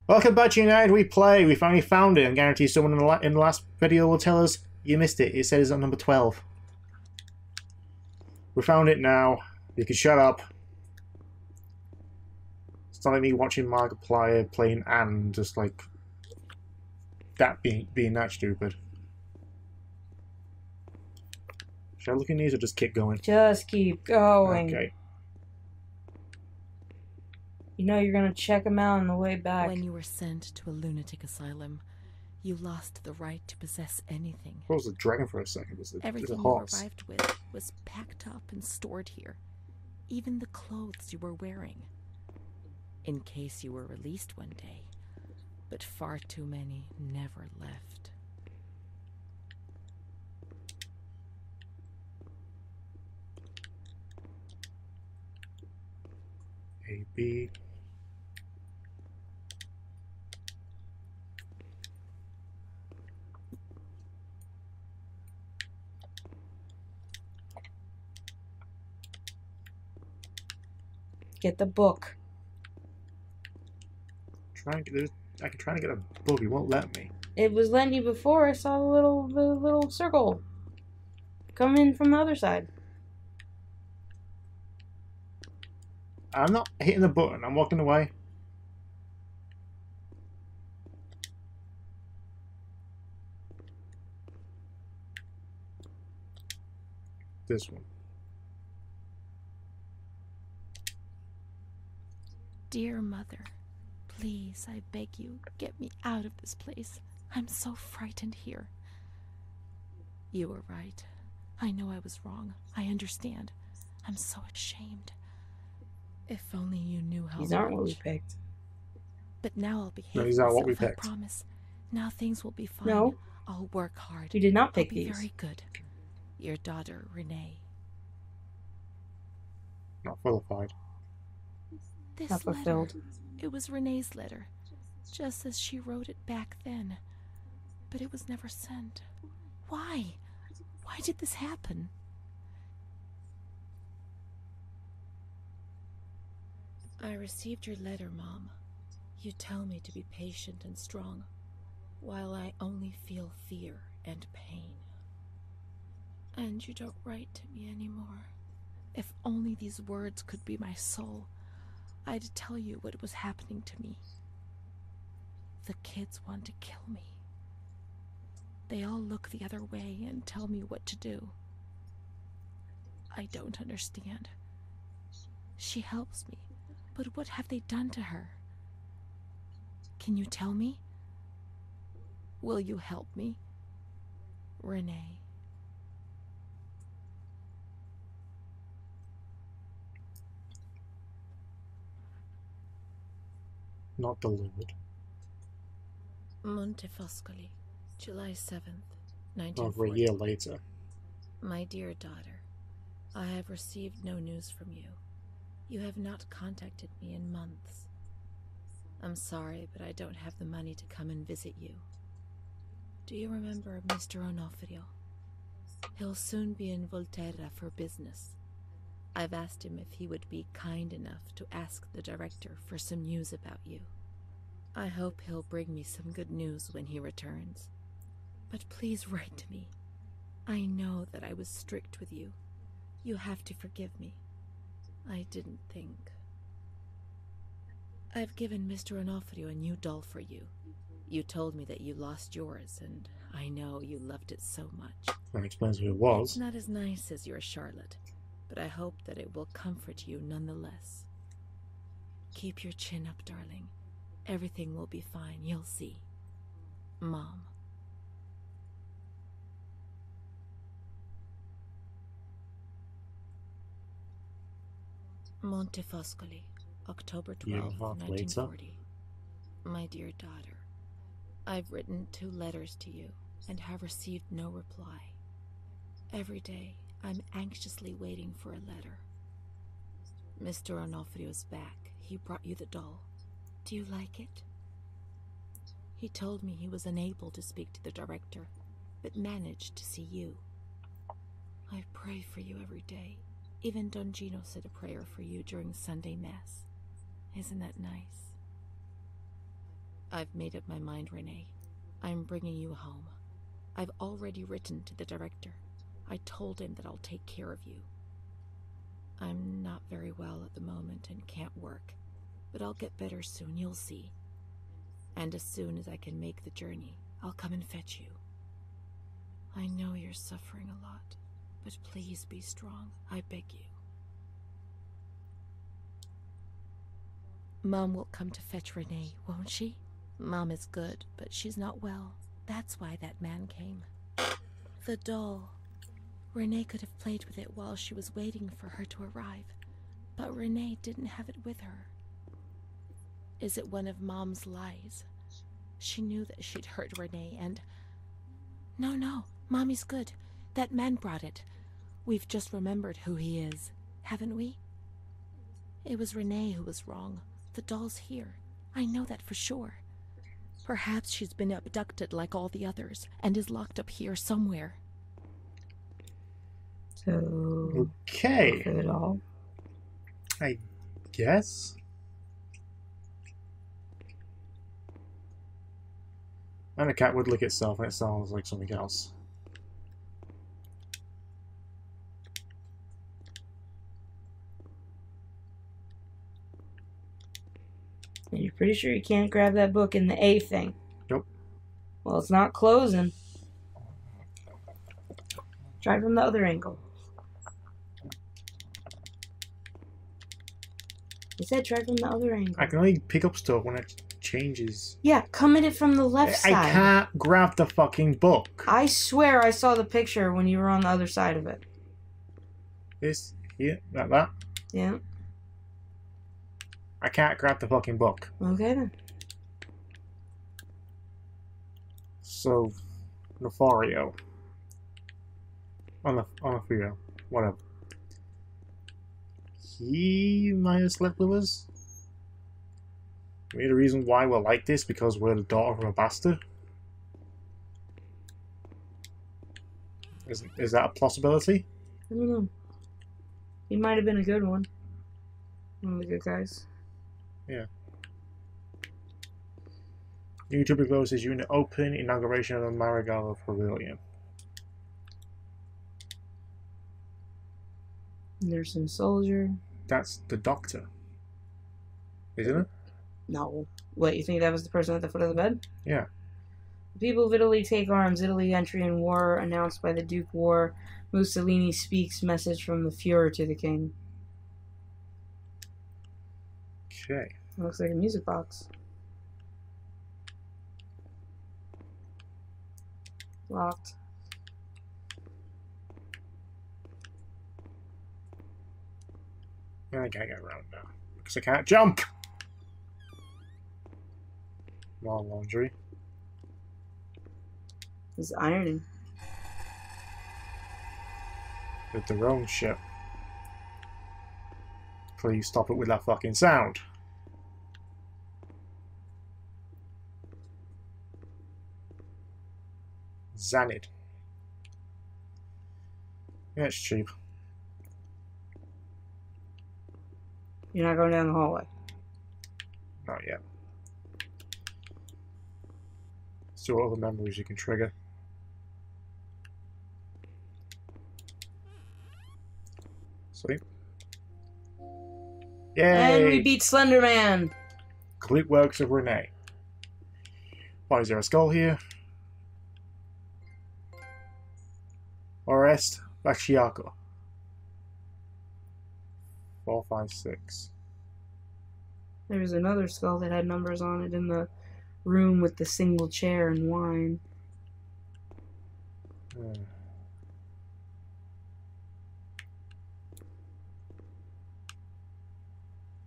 Welcome back to United We Play. We finally found it. I guarantee someone in the last video will tell us you missed it. It says on number 12. We found it now. You can shut up. It's not like me watching Markiplier playing Anne, just like that being that stupid. Should I look in these or just keep going? Just keep going. Okay. You know you're gonna check them out on the way back. When you were sent to a lunatic asylum, you lost the right to possess anything. I was a dragon for a second. It was a Everything you horse. arrived with was packed up and stored here. Even the clothes you were wearing. In case you were released one day. But far too many never left. A, B. Get the book. I can try to get a book. It won't let me. It was letting you before. I saw the little circle come in from the other side. I'm not hitting the button. I'm walking away. This one. Dear Mother, please, I beg you, get me out of this place. I'm so frightened here. You were right. I know I was wrong. I understand. I'm so ashamed. If only you knew how These aren't what we much. picked. But now I'll behave No, these aren't what we myself, picked. I promise. Now things will be fine. No. I'll work hard. We did not I'll pick be these. very good. Your daughter, Renee. Not qualified. This Not letter. fulfilled. It was Renee's letter, just as she wrote it back then. But it was never sent. Why? Why did this happen? I received your letter, Mom. You tell me to be patient and strong, while I only feel fear and pain. And you don't write to me anymore. If only these words could be my soul, I'd tell you what was happening to me. The kids want to kill me. They all look the other way and tell me what to do. I don't understand. She helps me, but what have they done to her? Can you tell me? Will you help me? Renee. Not delivered. Montefoscoli, July 7th, Over a 1940. year later. My dear daughter, I have received no news from you. You have not contacted me in months. I'm sorry, but I don't have the money to come and visit you. Do you remember Mr. Onofrio? He'll soon be in Volterra for business. I've asked him if he would be kind enough to ask the director for some news about you. I hope he'll bring me some good news when he returns. But please write to me. I know that I was strict with you. You have to forgive me. I didn't think. I've given Mr. Onofrio a new doll for you. You told me that you lost yours, and I know you loved it so much. That explains who it It's was. not as nice as your Charlotte, but I hope that it will comfort you nonetheless. Keep your chin up, darling. Everything will be fine, you'll see. Mom. Montefoscoli, October Year 12th, and a half later. 1940. My dear daughter, I've written 2 letters to you and have received no reply. Every day, I'm anxiously waiting for a letter. Mr. Onofrio's back. He brought you the doll. Do you like it? He told me he was unable to speak to the director, but managed to see you. I pray for you every day. Even Don Gino said a prayer for you during Sunday Mass. Isn't that nice? I've made up my mind, Renee. I'm bringing you home. I've already written to the director. I told him that I'll take care of you. I'm not very well at the moment and can't work, but I'll get better soon, you'll see. And as soon as I can make the journey, I'll come and fetch you. I know you're suffering a lot, but please be strong, I beg you. Mom will come to fetch Renee, won't she? Mom is good, but she's not well. That's why that man came. The doll. Renee could have played with it while she was waiting for her to arrive, but Renee didn't have it with her. Is it one of Mom's lies? She knew that she'd hurt Renee and... No, Mommy's good. That man brought it. We've just remembered who he is, haven't we? It was Renee who was wrong. The doll's here. I know that for sure. Perhaps she's been abducted like all the others and is locked up here somewhere. So... Okay. For the doll? I guess. And a cat would lick itself, and it sounds like something else. And you're pretty sure you can't grab that book in the A thing? Nope. Well, it's not closing. Try from the other angle. I said try from the other angle. I can only pick up stuff when it changes. Yeah, come at it from the left side. I can't grab the fucking book. I swear I saw the picture when you were on the other side of it. This, here, like that. Yeah. I can't grab the fucking book. Okay then. So, Nefario. Onofrio. Whatever. He might have slept with us. Maybe the reason why we're like this because we're the daughter of a bastard. Is that a possibility? I don't know. He might have been a good one. One of the good guys. Yeah. New tuberculosis unit open. Inauguration of the Marigold Pavilion. Nurse and soldier. That's the doctor. Isn't it? No. What, you think that was the person at the foot of the bed? Yeah. The people of Italy take arms. Italy entry in war announced by the Duke War. Mussolini speaks message from the Fuhrer to the king. Okay. Looks like a music box. Locked. I can't get around now because I can't jump. More laundry. It's ironing. With their own shit. Please stop it with that fucking sound. Xanid. Yeah, it's cheap. You're not going down the hallway. Not yet. See what other memories you can trigger. Sweet. Yay! And we beat Slender Man! Complete works of Renee. Why is there a skull here? Orest Vachiako. 456. There was another skull that had numbers on it in the room with the single chair and wine.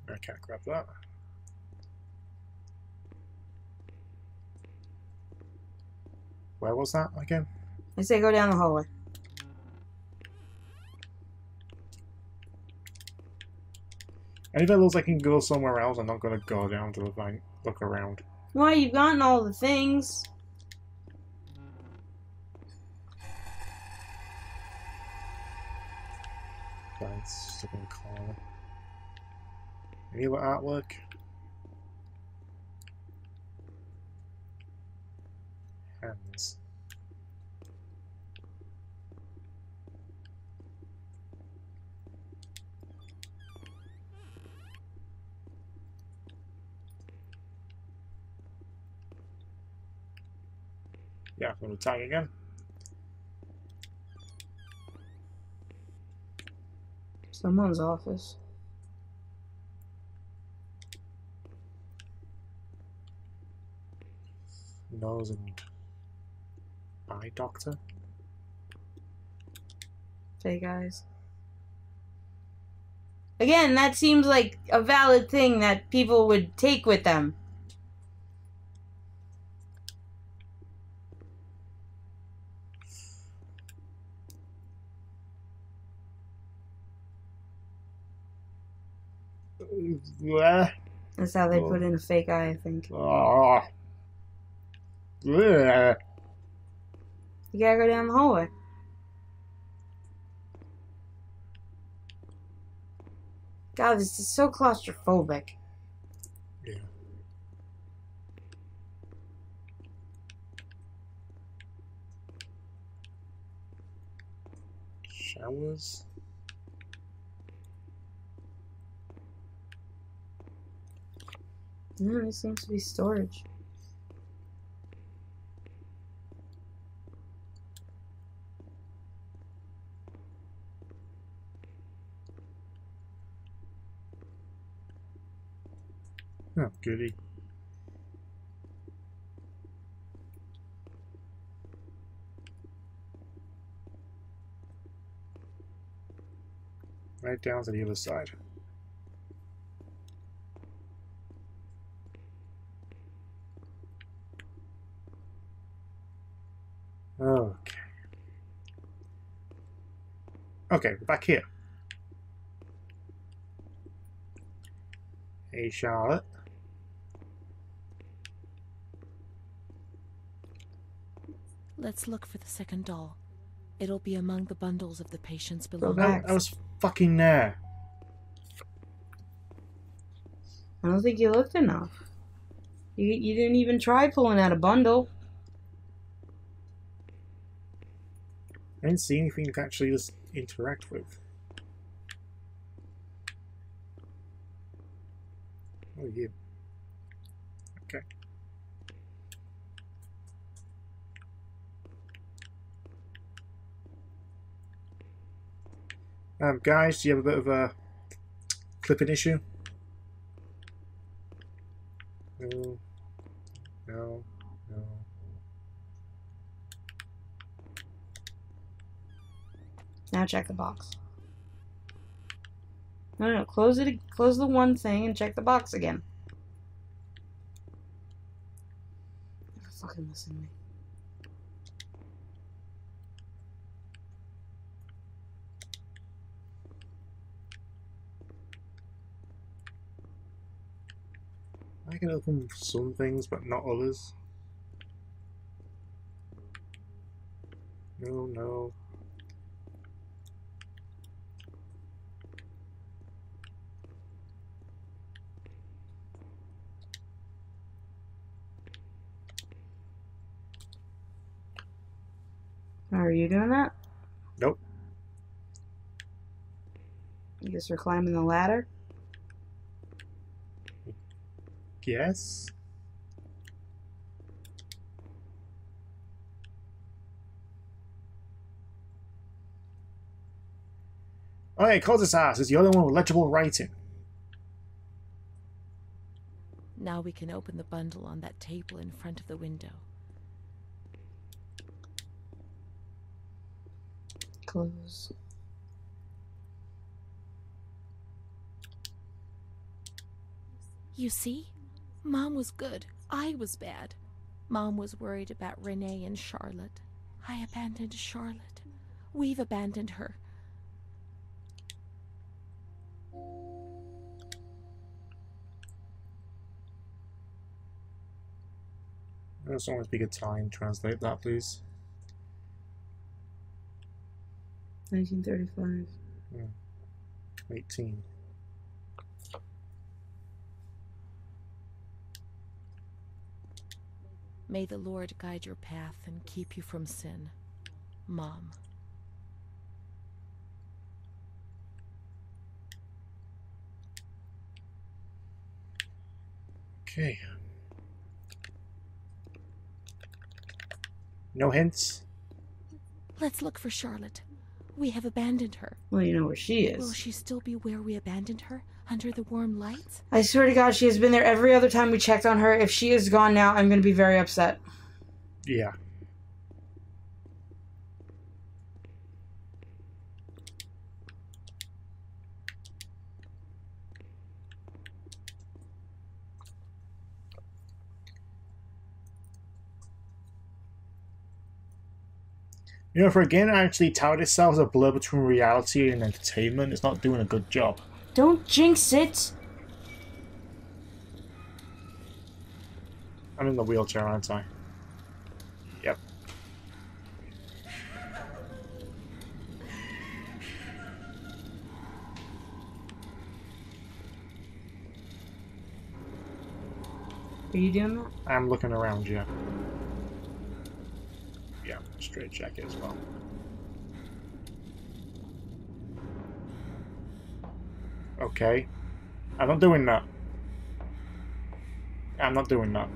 I can't grab that. Where was that again? I say go down the hallway. And if it looks like I can go somewhere else, I'm not going to go down to the bank, look around. Why, you've gotten all the things. That's stuck in the corner. Any other artwork? hands. Yeah, I'm going to tag again. Someone's office. Nose and eye doctor. Fake eyes. Again, that seems like a valid thing that people would take with them. That's how they put in a fake eye, I think. You gotta go down the hallway. God, this is so claustrophobic. Yeah. Showers. No, this seems to be storage. Oh, goody. Right down to the other side. Okay. Okay, we're back here. Hey, Charlotte. Let's look for the second doll. It'll be among the bundles of the patient's Go belongings. back. I was fucking there. I don't think you looked enough. You didn't even try pulling out a bundle. I didn't see anything to actually just interact with. Oh, yeah. Okay. Guys, do you have a bit of a clipping issue? No. No. No. Now check the box. No, close it. Close the one thing and check the box again. Never fucking listen to me. I can open some things, but not others. No, no. Are you doing that? Nope. I guess we're climbing the ladder. Yes. Okay, Kozasas is the only one with legible writing. Now we can open the bundle on that table in front of the window. Close. You see? Mom was good. I was bad. Mom was worried about Renee and Charlotte. I abandoned Charlotte. We've abandoned her. As long as we get time, translate that, please. 1935. 18. May the Lord guide your path and keep you from sin. Mom. Okay. No hints? Let's look for Charlotte. We have abandoned her. Well, you know where she Will is. she still be where we abandoned her? Under the warm lights? I swear to God, she has been there every other time we checked on her. If she is gone now, I'm going to be very upset. Yeah. You know, for a game that actually touted itself as a blur between reality and entertainment, it's not doing a good job. Don't jinx it! I'm in the wheelchair, aren't I? Yep. Are you doing that? I'm looking around, yeah. Yeah, straight jacket as well. Okay. I'm not doing that. I'm not doing that.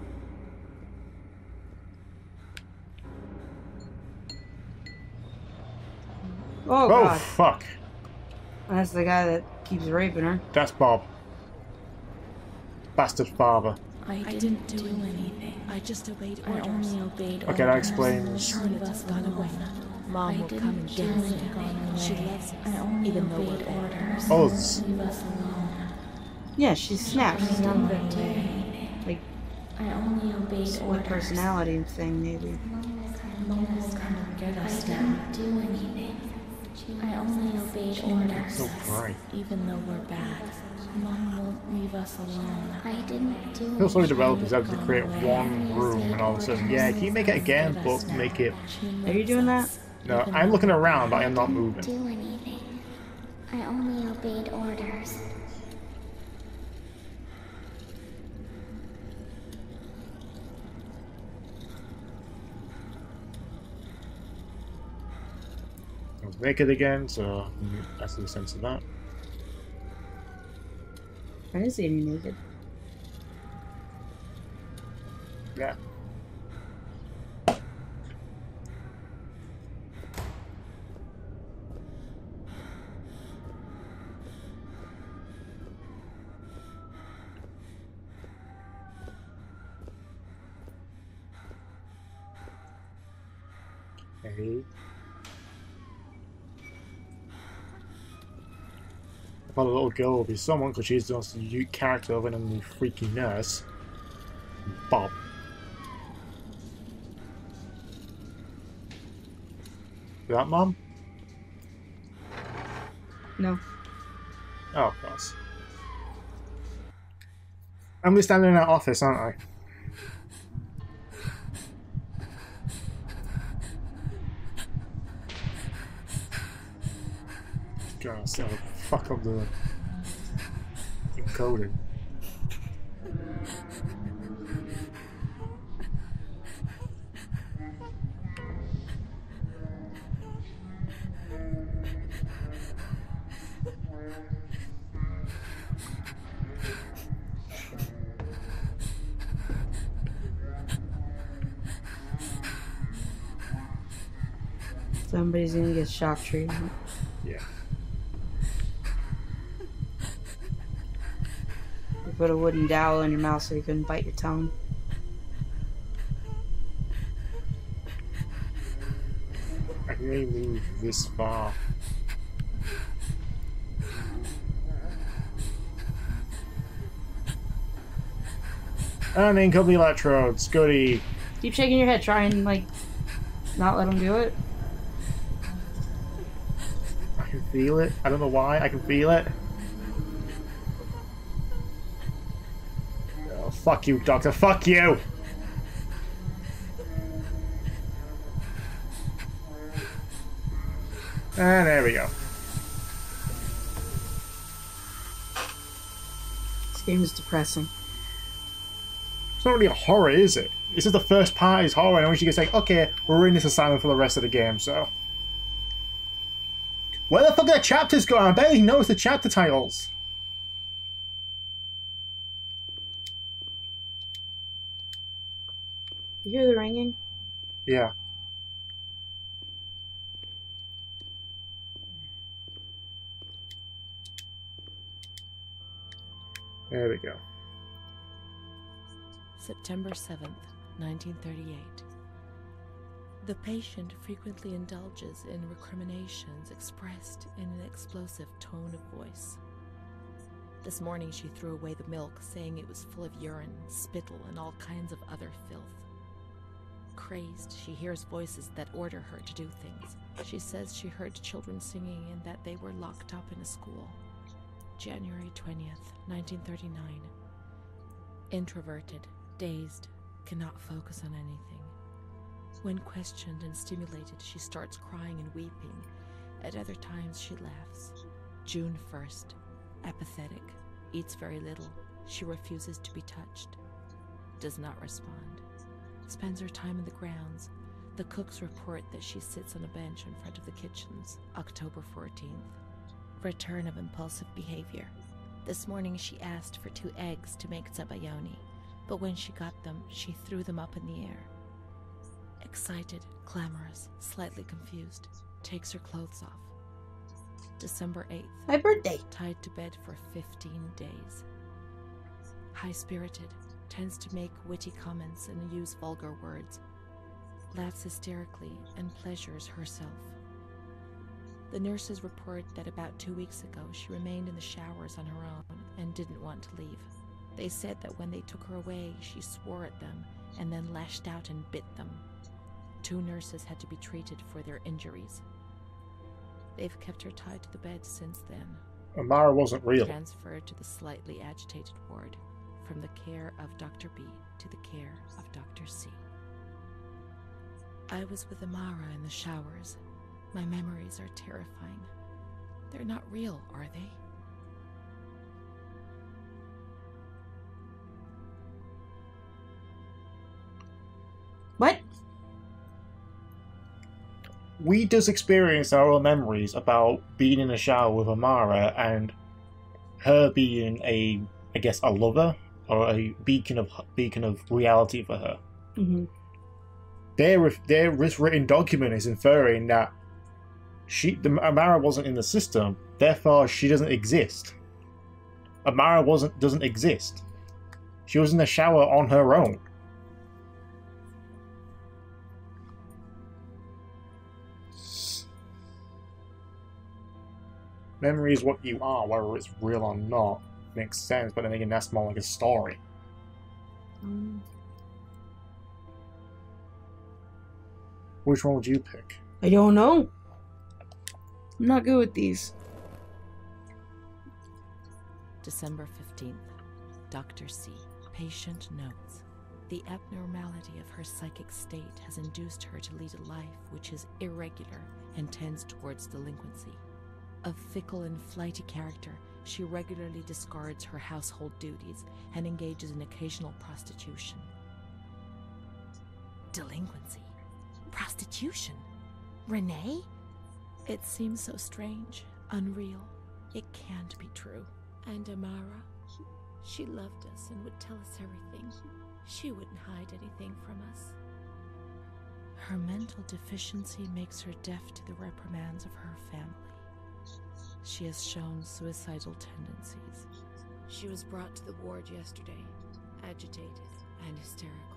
Oh, Oh, God. fuck. That's the guy that keeps raping her. That's Bob. Bastard father. I didn't do anything. I just obeyed I orders. only obeyed Okay, that explains. Charlotte's gone away. Mom will come and get us now. She loves I us, only even though we're obeyed bad. orders. Oaths. Leave us alone. Yeah, she's snapped. She's I on didn't do the, anything. like, I only obeyed split orders. personality thing, maybe. Mom will come and get us now. I didn't do anything. I only obeyed orders. So bright. Even though we're bad. Mom won't leave us alone. I didn't do I feel sorry anything. developers have to create one room and all of a sudden, yeah, can you make it again, but make it... Are you doing that? No, I'm looking around, but I am not moving. Do anything. I only obeyed orders. I was naked again, so that's the sense of that. I didn't see any naked. Yeah. Okay. I thought a little girl would be someone because she's just a unique character other than the freaky nurse. Bob. Is that Mom? No. Oh, of course. I'm just standing in that office, aren't I? God, so fuck up the encoding. Somebody's gonna get shock treatment. Yeah. You put a wooden dowel in your mouth so you couldn't bite your tongue. I can only move this far. And in come the electrodes. Goody. Keep shaking your head. Try and, like, not let him do it. I can feel it. I don't know why. I can feel it. Oh, fuck you, Doctor. Fuck you! And there we go. This game is depressing. not really a horror, is it? This is the first part is horror, and when she gets like, okay, we're in this asylum for the rest of the game, so. Where the fuck are the chapters going? I barely noticed the chapter titles. You hear the ringing? Yeah. There we go. September 7th, 1938. The patient frequently indulges in recriminations expressed in an explosive tone of voice. This morning she threw away the milk, saying it was full of urine, spittle, and all kinds of other filth. Crazed, she hears voices that order her to do things. She says she heard children singing and that they were locked up in a school. January 20th, 1939. Introverted, dazed, cannot focus on anything. When questioned and stimulated, she starts crying and weeping. At other times, she laughs. June 1st. Apathetic. Eats very little. She refuses to be touched. Does not respond. Spends her time in the grounds. The cooks report that she sits on a bench in front of the kitchens. October 14th. Return of impulsive behavior. This morning she asked for 2 eggs to make zabayoni, but when she got them, she threw them up in the air. Excited, clamorous, slightly confused, takes her clothes off. December 8th. My birthday. Tied to bed for 15 days. High-spirited, tends to make witty comments and use vulgar words. Laughs hysterically and pleasures herself. The nurses report that about 2 weeks ago she remained in the showers on her own and didn't want to leave. They said that when they took her away, she swore at them and then lashed out and bit them. 2 nurses had to be treated for their injuries. They've kept her tied to the bed since then. Amara wasn't real. Transferred to the slightly agitated ward, from the care of Dr. B to the care of Dr. C. I was with Amara in the showers. My memories are terrifying. They're not real, are they? What? We just experienced our own memories about being in a shower with Amara and her being a lover or a beacon of reality for her. Mm-hmm. Their written document is inferring that Amara wasn't in the system, therefore she doesn't exist. Amara doesn't exist. She was in the shower on her own. Memory is what you are, whether it's real or not. Makes sense, but then again, that's more like a story. Which one would you pick? I don't know. I'm not good with these. December 15th. Dr. C. Patient notes. The abnormality of her psychic state has induced her to lead a life which is irregular and tends towards delinquency. Of fickle and flighty character, she regularly discards her household duties and engages in occasional prostitution. Delinquency? Prostitution? Renee? It seems so strange, unreal. It can't be true. And Amara? She loved us and would tell us everything. She wouldn't hide anything from us. Her mental deficiency makes her deaf to the reprimands of her family. She has shown suicidal tendencies. She was brought to the ward yesterday, agitated and hysterical.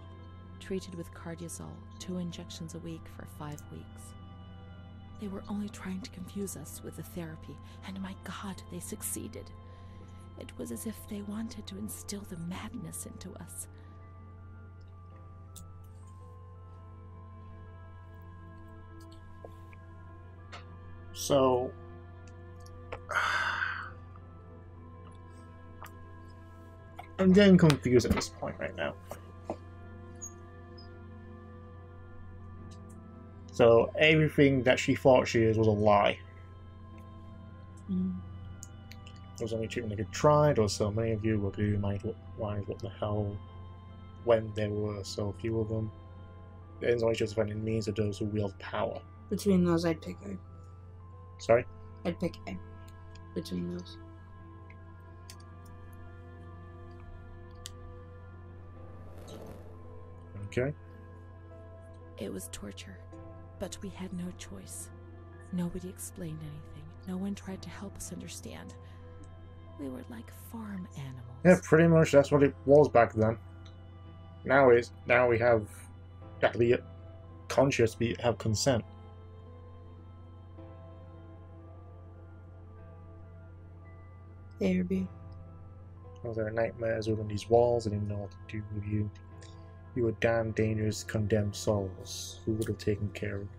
Treated with Cardiazol, 2 injections a week for 5 weeks. They were only trying to confuse us with the therapy, and my God, they succeeded. It was as if they wanted to instill the madness into us. So... I'm getting confused at this point right now. So everything that she thought she is was a lie. Mm. There was only treatment they could try. There was so many of you. What do you mind? What the hell? when there were so few of them. The ends always justifying means of those who wield power. Between those, I'd pick A. Sorry? I'd pick A. Between those. Okay. It was torture, but we had no choice. Nobody explained anything. No one tried to help us understand. We were like farm animals. Yeah, pretty much that's what it was back then. Now we have actually conscious, we have consent. A or B. Was there nightmares within these walls? I didn't know what to do with you. You were damn dangerous, condemned souls. Who would have taken care of you?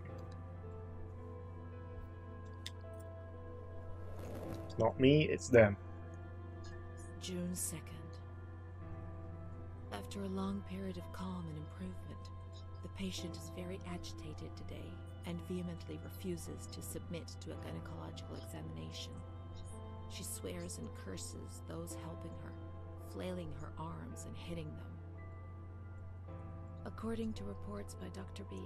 It's not me, it's them. June 2nd. After a long period of calm and improvement, the patient is very agitated today and vehemently refuses to submit to a gynecological examination. She swears and curses those helping her, flailing her arms and hitting them. According to reports by Dr. B,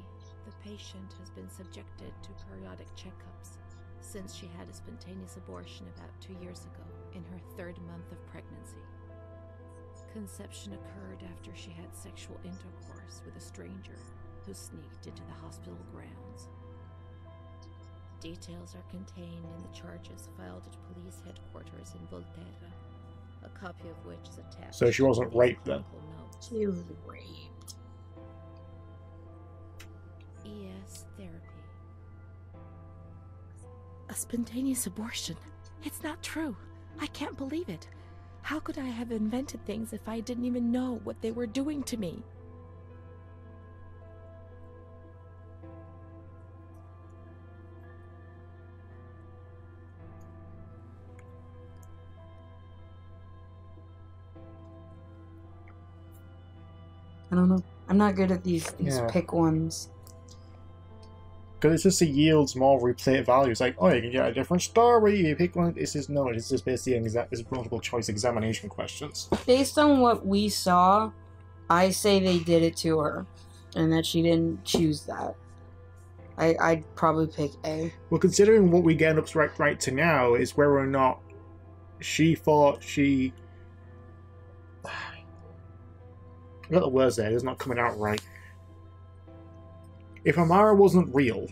the patient has been subjected to periodic checkups since she had a spontaneous abortion about 2 years ago in her 3rd month of pregnancy. Conception occurred after she had sexual intercourse with a stranger who sneaked into the hospital grounds. Details are contained in the charges filed at police headquarters in Volterra, a copy of which is attached. So she wasn't to these raped then? clinical notes. She was raped. ES therapy. A spontaneous abortion? It's not true. I can't believe it. How could I have invented things if I didn't even know what they were doing to me? I don't know. I'm not good at these Yeah. pick ones. Because it's just it yields more replay value. It's like, oh, you can get a different story. You pick one. It's just no. It's just basically it's multiple choice examination questions. Based on what we saw, I say they did it to her, and that she didn't choose that. I'd probably pick A. Well, considering what we get up right to now is whether or not she thought she. I got the words there. It's not coming out right. If Amara wasn't real,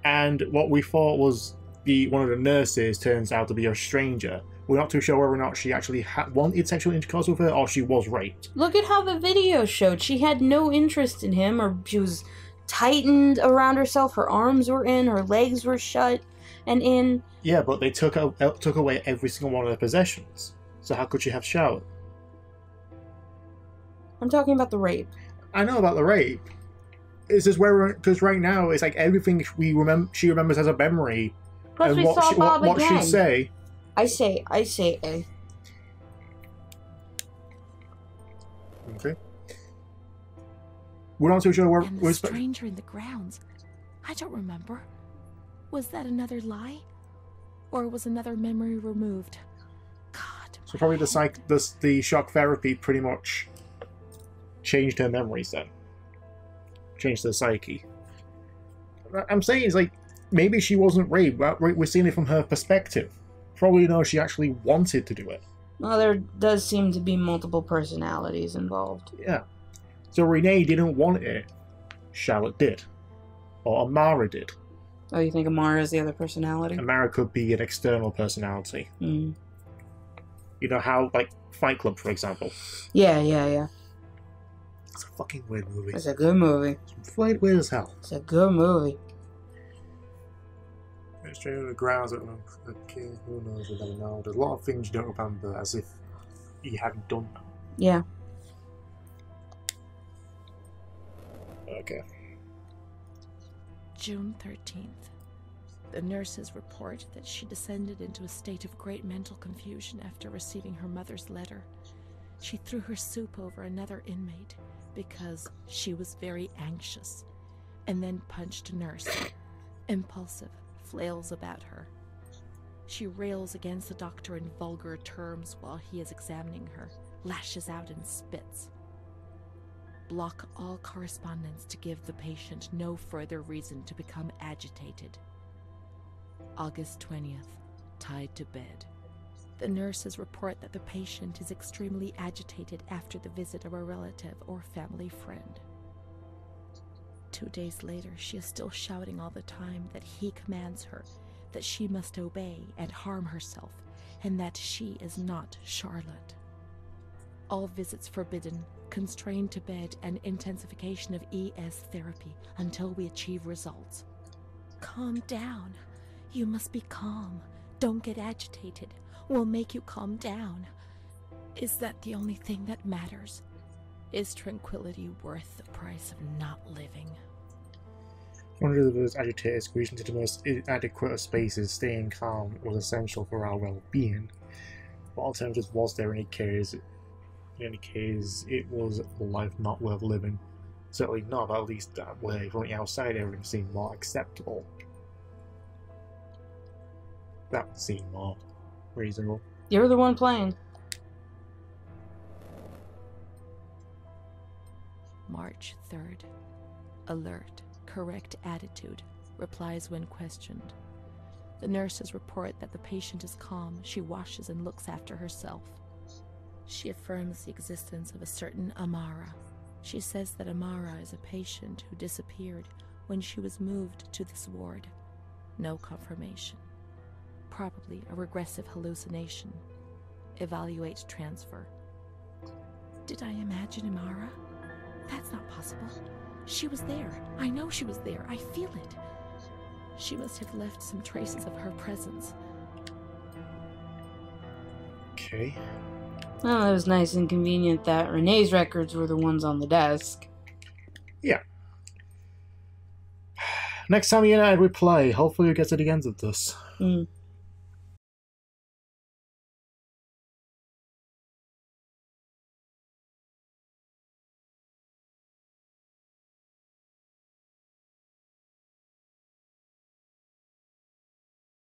and what we thought was one of the nurses turns out to be a stranger, we're not too sure whether or not she actually wanted sexual intercourse with her or she was raped. Look at how the video showed. She had no interest in him, or she was tightened around herself. Her arms were in, her legs were shut and in. Yeah, but they took away every single one of her possessions. So how could she have showered? I'm talking about the rape. I know about the rape. It's just where because right now it's like everything she remembers as a memory. Plus, and we saw Bob what again. she'd say. I say A. Okay. We're not too sure where And the stranger in the grounds. I don't remember. Was that another lie? Or was another memory removed? God. So probably the shock therapy pretty much changed her memories then. Changed her psyche. I'm saying it's like maybe she wasn't raped, but we're seeing it from her perspective. Probably no, she actually wanted to do it. Well, there does seem to be multiple personalities involved. Yeah. So Renee didn't want it. Charlotte did. Or Amara did. Oh, you think Amara is the other personality? Amara could be an external personality. Mm. You know how, like, Fight Club, for example. Yeah. It's a fucking weird movie. It's a good movie. It's weird as hell. It's a good movie. Straight to the grounds. Okay, who knows? We never know. There's a lot of things you don't remember as if you hadn't done them. Yeah. Okay. June 13th. The nurses report that she descended into a state of great mental confusion after receiving her mother's letter. She threw her soup over another inmate because she was very anxious, and then punched a nurse. Impulsive, flails about her. She rails against the doctor in vulgar terms while he is examining her, lashes out and spits. Block all correspondence to give the patient no further reason to become agitated. August 20th. Tied to bed. The nurses report that the patient is extremely agitated after the visit of a relative or family friend. 2 days later, she is still shouting all the time that he commands her, that she must obey and harm herself, and that she is not Charlotte. All visits forbidden, constrained to bed, and intensification of ES therapy until we achieve results. Calm down. You must be calm. Don't get agitated. We'll make you calm down. Is that the only thing that matters? Is tranquility worth the price of not living? One of those agitated, squeezed into the most inadequate of spaces, staying calm was essential for our well-being. What alternatives was there in any case? In any case, it was a life not worth living. Certainly not, at least that way. From the outside, everything seemed more acceptable. That would seem more reasonable. You're the one playing. March 3rd. Alert. Correct attitude. Replies when questioned. The nurses report that the patient is calm. She washes and looks after herself. She affirms the existence of a certain Amara. She says that Amara is a patient who disappeared when she was moved to this ward. No confirmation. Probably a regressive hallucination. Evaluate transfer. Did I imagine Amara? That's not possible. She was there. I know she was there. I feel it. She must have left some traces of her presence. Okay. Oh, it was nice and convenient that Renee's records were the ones on the desk. Yeah. Next time United we play, hopefully we get to the end of this.